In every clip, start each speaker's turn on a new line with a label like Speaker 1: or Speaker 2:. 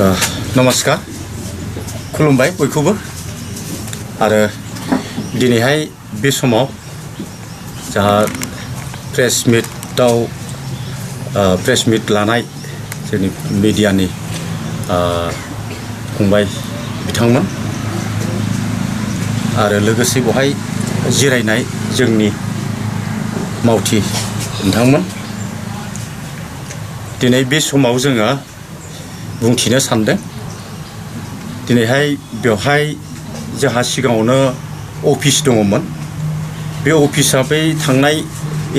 Speaker 1: नमस्कार खुलुमबाय बयखौबो आरो दिनैहाय बे समाव जाहा प्रेस मिट लानाय जोंनि मिडियानि फंबाय बिथांमोन आरो लोगोसे बहाय जिरायनाय जोंनि मावथि नोंथांमोन दिनै बे समाव जोङो बुंथिनो सानदों दिनैहाय बेवहाय जोंहा सिगाङावनो अफिस दङमोन बे अफिसा बै थांनाय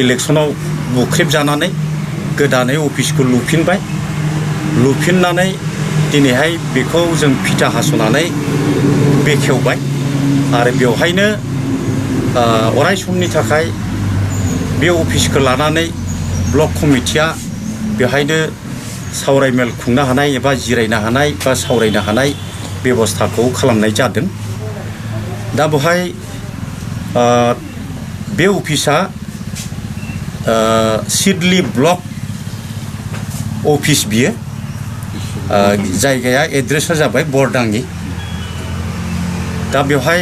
Speaker 1: इलेक्सनाव बुख्रेबजानानै गोदानै अफिसखौ लुफिननानै दिनैहाय बेखौ जों फिथा हास'नानै बेखेवबाय आरो बेवहायनो अराय समनि थाखाय बे अफिसखौ लानानै ब्लक कमिटिया बेवहायनो सावरायमेल खुंनो हानाय एबा जिरायनो हानाय बा सावरायनो हानाय बेबस्थाखौ खालामनाय जादों दा बेवहाय बे अफिसा सिडली ब्लक अफिस बियो जायगाया एड्रेसा जाबाय बरदाङि दा बेवहाय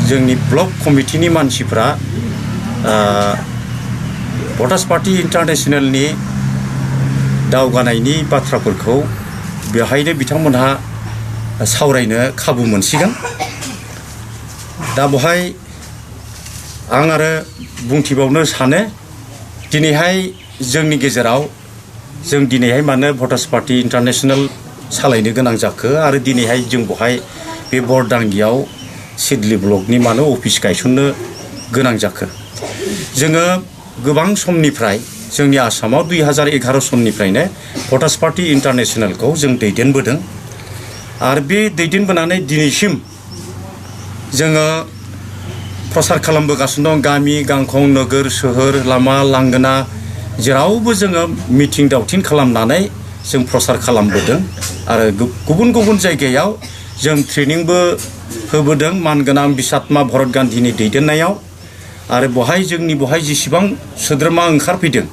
Speaker 1: जोंनि ब्लक कमिटिनि मानसिफ्रा भटार्स पार्टी इन्टारनेशनेलनि दावगानायनि बाथ्राफोरखौ बेवहायनो बिथांमोनहा सावरायनो खाबु मोनसिगोन दा बेवहाय आं आरो बुंथिबावनो सानो दिनैहाय जोंनि गेजेराव जों दिनैहाय मानो भटार्स पार्टी इन्टारनेशनेल सालायनो गोनां जाखो आरो दिनैहाय जों बेवहाय बे बरदाङियाव सिडली ब्लकनि मानो अफिस गायसननो गोनां जाखो जोङो गोबां समनिफ्राय जोंनि आसामाव 2011 सननिफ्रायनो भटार्स पार्टी इन्टारनेशनेलखौ जों दैदेनबोदों आरो बे दैदेनबोनानै दिनैसिम जोङो प्रसार खालामबोगासिनो दं गामि गांखं नोगोर सोहोर लामा लांगोना जेरावबो जोङो मिटिं दावथिं खालामनानै जों प्रसार खालामबोदों आरो गुबुन गुबुन जायगायाव जों ट्रेनिंबो होबोदों मानगोनां बिसात्मा भरत गान्धीनि दैदेननायाव आरो बहाय जोंनि बहाय जेसेबां सोद्रोमा ओंखारफैदों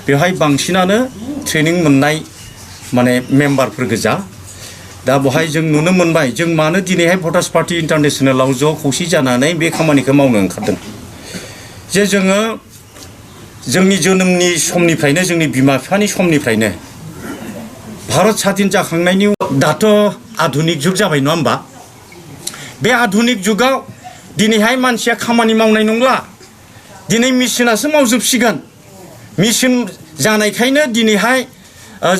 Speaker 1: बेवहाय बांसिनानो ट्रेनिं मोननाय माने मेम्बारफोर गोजा दा बहाय जों नुनो मोनबाय जों मानो दिनैहाय भटार्स पार्टी इन्टारनेशनेलाव ज' खौसे जानानै बे खामानिखौ मावनो ओंखारदों जे जोङो जोंनि जोनोमनि समनिफ्रायनो जोंनि बिमा बिफानि समनिफ्रायनो भारत स्वाधीन जाखांनायनि दाथ' आधुनिक जुग जाबाय नङा होमबा बे आधुनिक जुगाव दिनैहाय मानसिया खामानि मावनाय नंला दिनै मेसिनासो मावजोबसिगोन मेसिन जानायखायनो दिनैहाय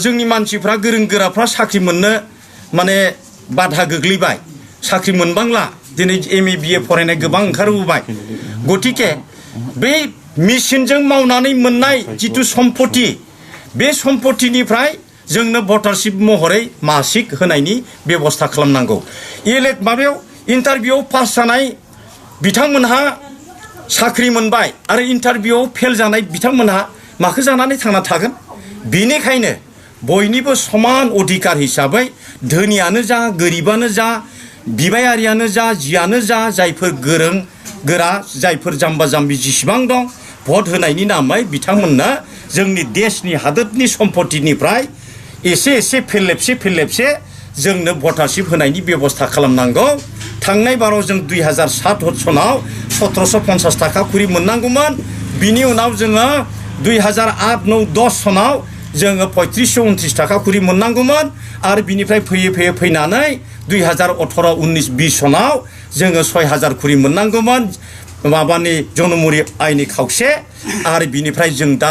Speaker 1: जोंनि मानसिफ्रा गोरों गोराफ्रा साख्रि मोननो माने बाधा गोग्लैबाय साख्रि मोनबांला दिनै MA BA फरायनाय गोबां ओंखारबोबाय गतिके बे मेसिनजों मावनानै मोननाय जितु सम्पति बे सम्पतिनिफ्राय जोंनो भटारशिप महरै मासिक होनायनि बेबस्था खालामनांगौ माबायाव इन्टारभिउआव पास जानाय बिथांमोनहा साख्रि मोनबाय आरो इन्टारभिउआव फेल जानाय बिथांमोनहा माखौ जानानै थांना थागोन बेनिखायनो बयनिबो समान अधिकार हिसाबै धोनियानो जा गोरिबानो जा बिबायारियानो जा जियानो जा जायफोर गोरों गोरा जायफोर जाम्बा जाम्बि जेसेबां दं भट होनायनि नामै बिथांमोननो जोंनि देशनि हादोरनि सम्पतिनिफ्राय एसे एसे फेरलेबसे जोंनो भटारशिप होनायनि बेबस्था खालामनांगौ थांनाय बाराव जों 2007 सनाव 1750 थाखा खुरि मोननांगौमोन बिनि उनाव जोङो 2008-9-10 सनाव जोङो 3529 थाखा खुरि मोननांगौमोन आरो बिनिफ्राय फैनानै 2018-19-20 सनाव जोङो 6000 खुरि मोननांगौमोन माबानि जनमुरि आइनि खावसे आरो बिनिफ्राय जों दा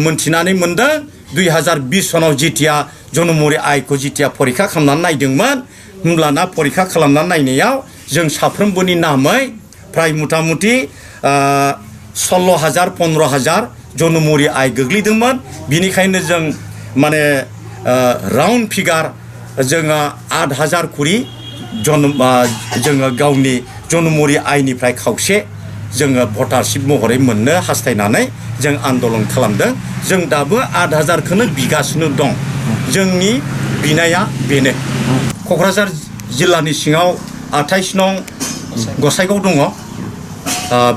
Speaker 1: मोनथिनानै मोनदों 2020 सनाव जितिया जनमुरि आइखौ जितिया परीक्षा खालामनानै नायदोंमोन होमब्लाना परीक्षा खालामनानै नायनायाव जों साफ्रोमबोनि नामै प्राय मथा-मथि 16,000 15,000 जनमुरि आइ गोग्लैदोंमोन बिनिखायनो जों माने राउन्ड फिगार जोङो 8,000 खुरि जोङो गावनि जनमुरि आइनिफ्राय खावसे जोङो भटारशिप महरै मोननो हास्थायनानै जों आन्दलन खालामदों जों दाबो 8,000खौनो बिगासिनो दं जोंनि बिनाया बेनो क'क्राझार जिल्लानि सिङाव 28 नं गसाइगाव दङ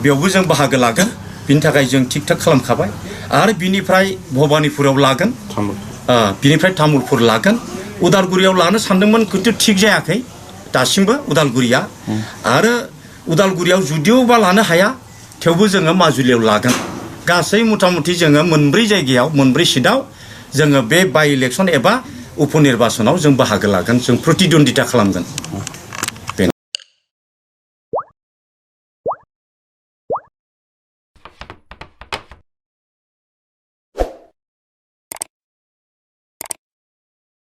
Speaker 1: बेयावबो जों बाहागो लागोन बिनि थाखाय जों थिक थाक खालामखाबाय आरो बिनिफ्राय भबानिपुराव लागोन बिनिफ्राय तामुलपुर लागोन उदालगुरियाव लानो सानदोंमोन खिन्थु थिग जायाखै दासिमबो उदालगुरिया आरो उदालगुरियाव जुदिअबा लानो हाया थेवबो जोङो माजुलियाव लागोन गासै मथा मथि जोङो मोनब्रै जायगायाव मोनब्रै सिटआव जोङो बे बाइ इलेक्सन एबा उपनिर्बाचनाव जों बाहागो लागोन जों प्रतिद्वन्दिता खालामगोन